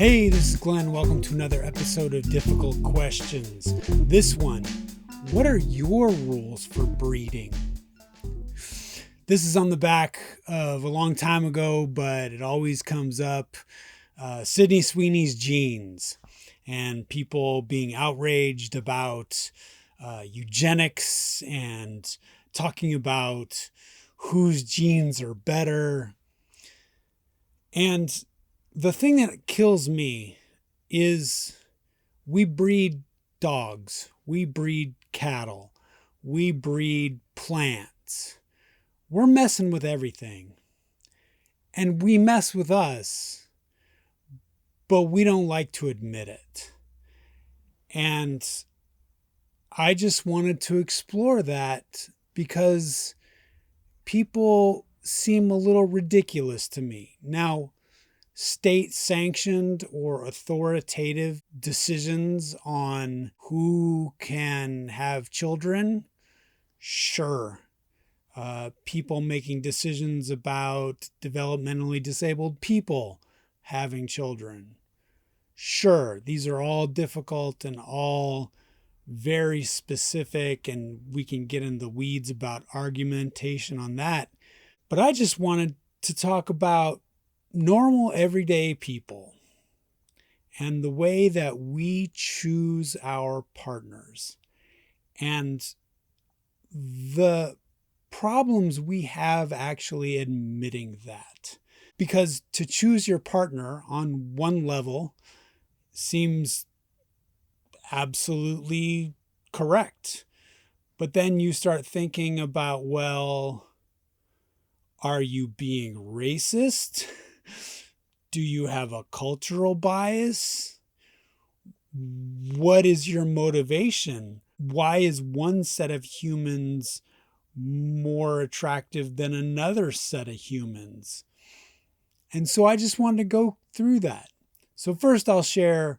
Hey, this is Glenn. Welcome to another episode of Difficult Questions. This one, what are your rules for breeding? This is on the back of a long time ago, but it always comes up. Sydney Sweeney's genes and people being outraged about eugenics and talking about whose genes are better. And the thing that kills me is we breed dogs, we breed cattle, we breed plants. We're messing with everything. And we mess with us, but we don't like to admit it. And I just wanted to explore that because people seem a little ridiculous to me. Now, state-sanctioned or authoritative decisions on who can have children? Sure. People making decisions about developmentally disabled people having children? Sure. These are all difficult and all very specific, and we can get in the weeds about argumentation on that. But I just wanted to talk about normal, everyday people and the way that we choose our partners and the problems we have actually admitting that. Because to choose your partner on one level seems absolutely correct. But then you start thinking about, well, are you being racist? Do you have a cultural bias? What is your motivation? Why is one set of humans more attractive than another set of humans? And so I just wanted to go through that. So first I'll share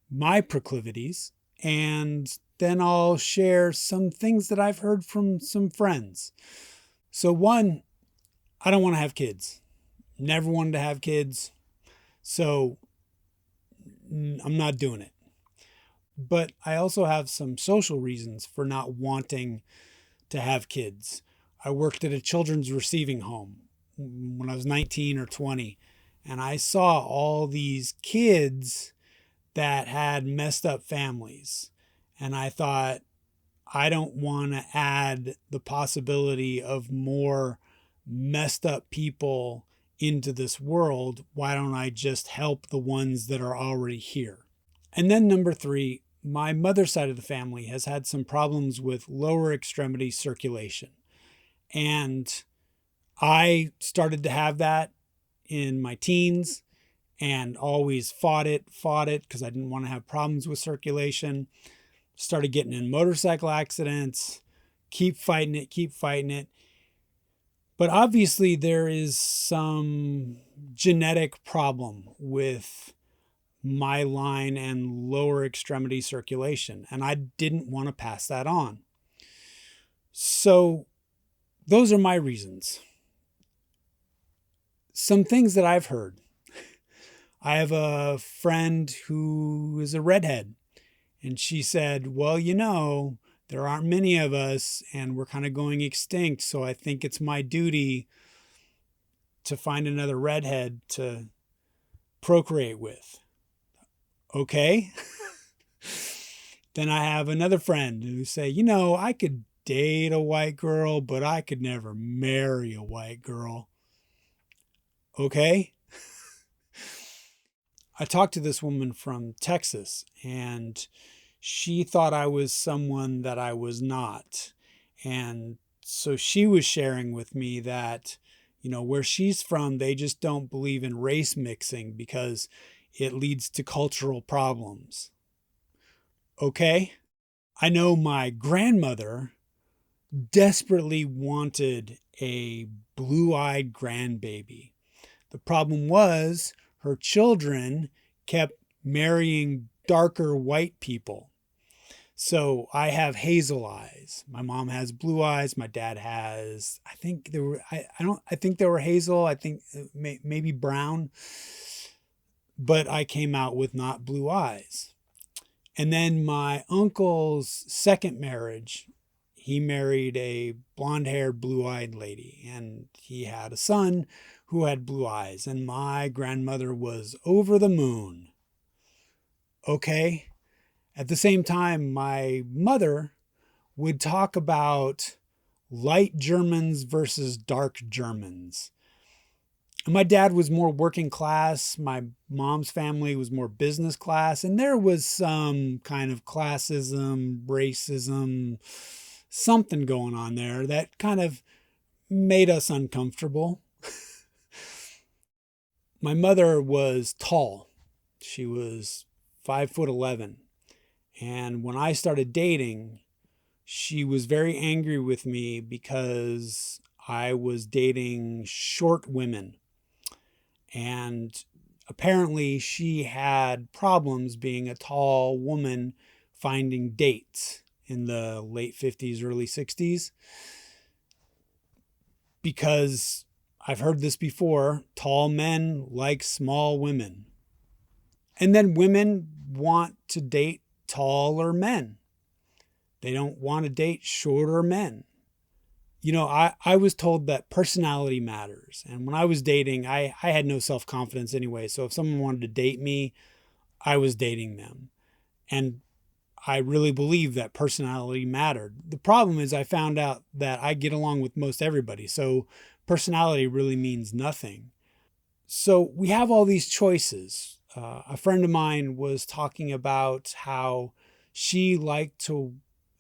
my proclivities, and then I'll share some things that I've heard from some friends. So one, I don't want to have kids. Never wanted to have kids. So I'm not doing it. But I also have some social reasons for not wanting to have kids. I worked at a children's receiving home when I was 19 or 20, and I saw all these kids that had messed up families. And I thought, I don't want to add the possibility of more messed up people into this world. Why don't I just help the ones that are already here? And then number three, my mother's side of the family has had some problems with lower extremity circulation. And I started to have that in my teens and always fought it because I didn't want to have problems with circulation. Started getting in motorcycle accidents, keep fighting it. But obviously there is some genetic problem with my line and lower extremity circulation, and I didn't want to pass that on. So those are my reasons. Some things that I've heard. I have a friend who is a redhead, and she said, well, there aren't many of us and we're kind of going extinct. So I think it's my duty to find another redhead to procreate with. Okay. Then I have another friend who say, I could date a white girl, but I could never marry a white girl. Okay. I talked to this woman from Texas, and she thought I was someone that I was not. And so she was sharing with me that, where she's from, they just don't believe in race mixing because it leads to cultural problems. Okay. I know my grandmother desperately wanted a blue-eyed grandbaby. The problem was her children kept marrying darker white people. So I have hazel eyes. My mom has blue eyes. My dad has, I think they were hazel. I think maybe brown. but I came out with not blue eyes. And then my uncle's second marriage, he married a blonde haired, blue eyed lady, and he had a son who had blue eyes. And my grandmother was over the moon. Okay. At the same time, my mother would talk about light Germans versus dark Germans. My dad was more working class. My mom's family was more business class. And there was some kind of classism, racism, something going on there that kind of made us uncomfortable. My mother was tall. She was 5'11". And when I started dating, she was very angry with me because I was dating short women. And apparently she had problems being a tall woman finding dates in the late 50s, early 60s. Because I've heard this before, tall men like small women. And then women want to date taller men. They don't want to date shorter men. You know, I was told that personality matters. And when I was dating, I had no self-confidence anyway. So if someone wanted to date me, I was dating them. And I really believed that personality mattered. The problem is I found out that I get along with most everybody. So personality really means nothing. So we have all these choices. A friend of mine was talking about how she liked to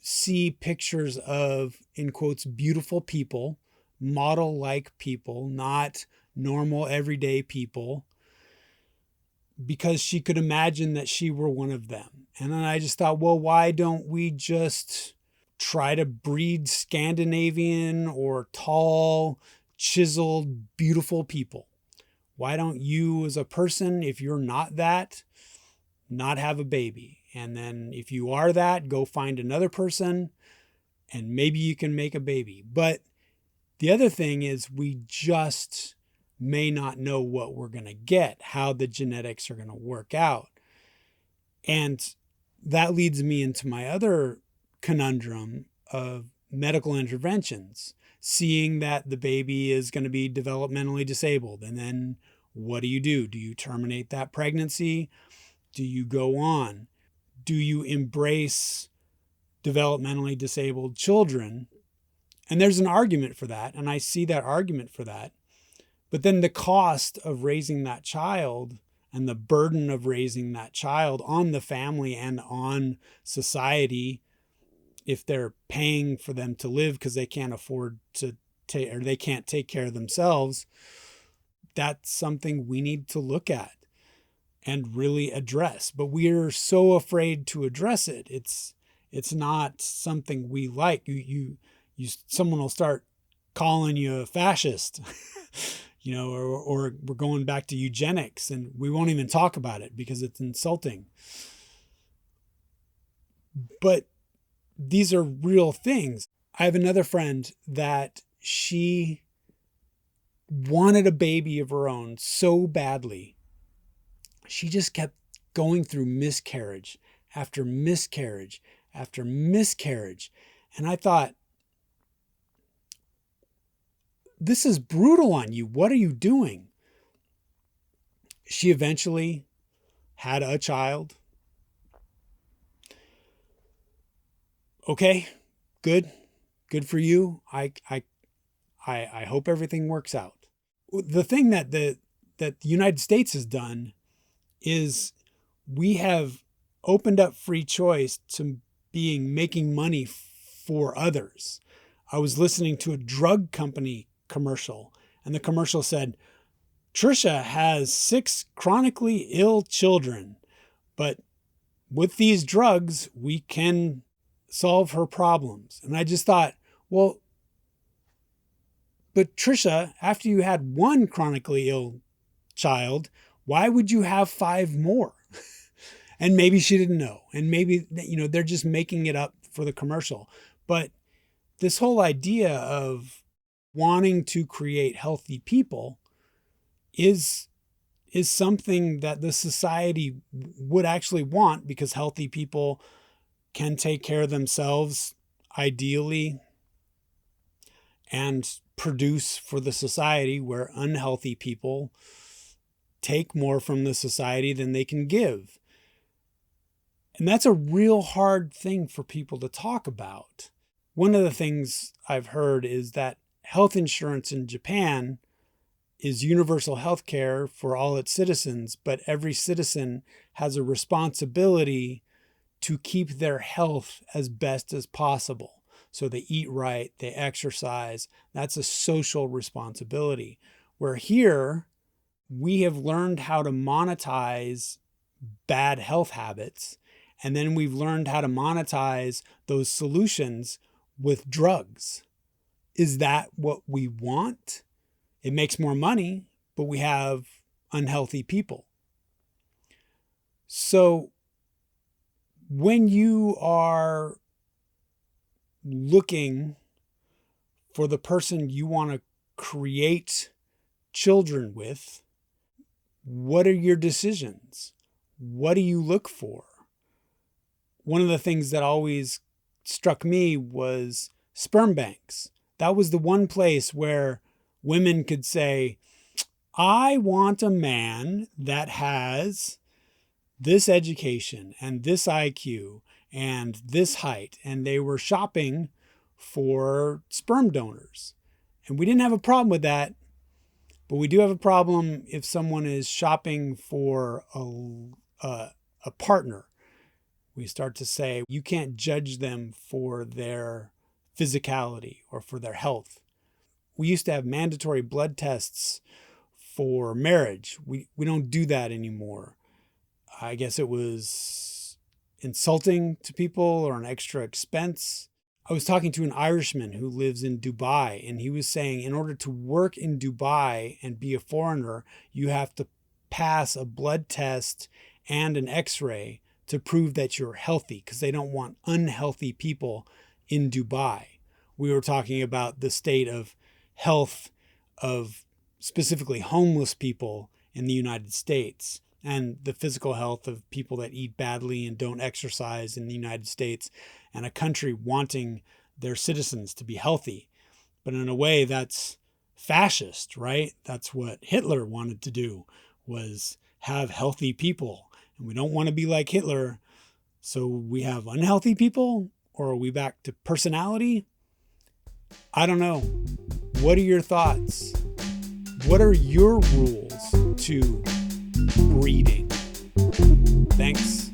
see pictures of, in quotes, beautiful people, model-like people, not normal everyday people, because she could imagine that she were one of them. And then I just thought, well, why don't we just try to breed Scandinavian or tall, chiseled, beautiful people? Why don't you, as a person, if you're not that, not have a baby? And then if you are that, go find another person and maybe you can make a baby. But the other thing is we just may not know what we're going to get, how the genetics are going to work out. And that leads me into my other conundrum of medical interventions, seeing that the baby is going to be developmentally disabled. And then what do? Do you terminate that pregnancy? Do you go on? Do you embrace developmentally disabled children? And there's an argument for that. And I see that argument for that. But then the cost of raising that child and the burden of raising that child on the family and on society, if they're paying for them to live because they can't afford to take, or they can't take care of themselves, that's something we need to look at and really address. But we're so afraid to address it. It's not something we like. Someone will start calling you a fascist, or we're going back to eugenics, and we won't even talk about it because it's insulting. But these are real things. I have another friend that she wanted a baby of her own so badly. She just kept going through miscarriage after miscarriage after miscarriage. And I thought, this is brutal on you. What are you doing? She eventually had a child. Okay, good for you. I hope everything works out. The thing that the United States has done is we have opened up free choice to making money for others. I was listening to a drug company commercial, and the commercial said, Trisha has 6 chronically ill children, but with these drugs, we can solve her problems. And I just thought, well, but Trisha, after you had 1 chronically ill child, why would you have 5 more? And maybe she didn't know. And maybe, they're just making it up for the commercial. But this whole idea of wanting to create healthy people is is something that the society would actually want, because healthy people can take care of themselves ideally and produce for the society, where unhealthy people take more from the society than they can give. And that's a real hard thing for people to talk about. One of the things I've heard is that health insurance in Japan is universal health care for all its citizens, but every citizen has a responsibility to keep their health as best as possible. So they eat right, they exercise. That's a social responsibility. Where here, we have learned how to monetize bad health habits, and then we've learned how to monetize those solutions with drugs. Is that what we want? It makes more money, but we have unhealthy people. So when you are looking for the person you want to create children with, what are your decisions? What do you look for? One of the things that always struck me was sperm banks. That was the one place where women could say, I want a man that has this education and this IQ and this height. And they were shopping for sperm donors. And we didn't have a problem with that. But we do have a problem if someone is shopping for a partner. We start to say you can't judge them for their physicality or for their health. We used to have mandatory blood tests for marriage. We don't do that anymore. I guess it was insulting to people or an extra expense. I was talking to an Irishman who lives in Dubai, and he was saying in order to work in Dubai and be a foreigner, you have to pass a blood test and an x-ray to prove that you're healthy, because they don't want unhealthy people in Dubai. We were talking about the state of health of specifically homeless people in the United States, and the physical health of people that eat badly and don't exercise in the United States, and a country wanting their citizens to be healthy. But in a way, that's fascist, right? That's what Hitler wanted to do, was have healthy people. And we don't want to be like Hitler. So we have unhealthy people, or are we back to personality? I don't know. What are your thoughts? What are your rules to breeding? Thanks.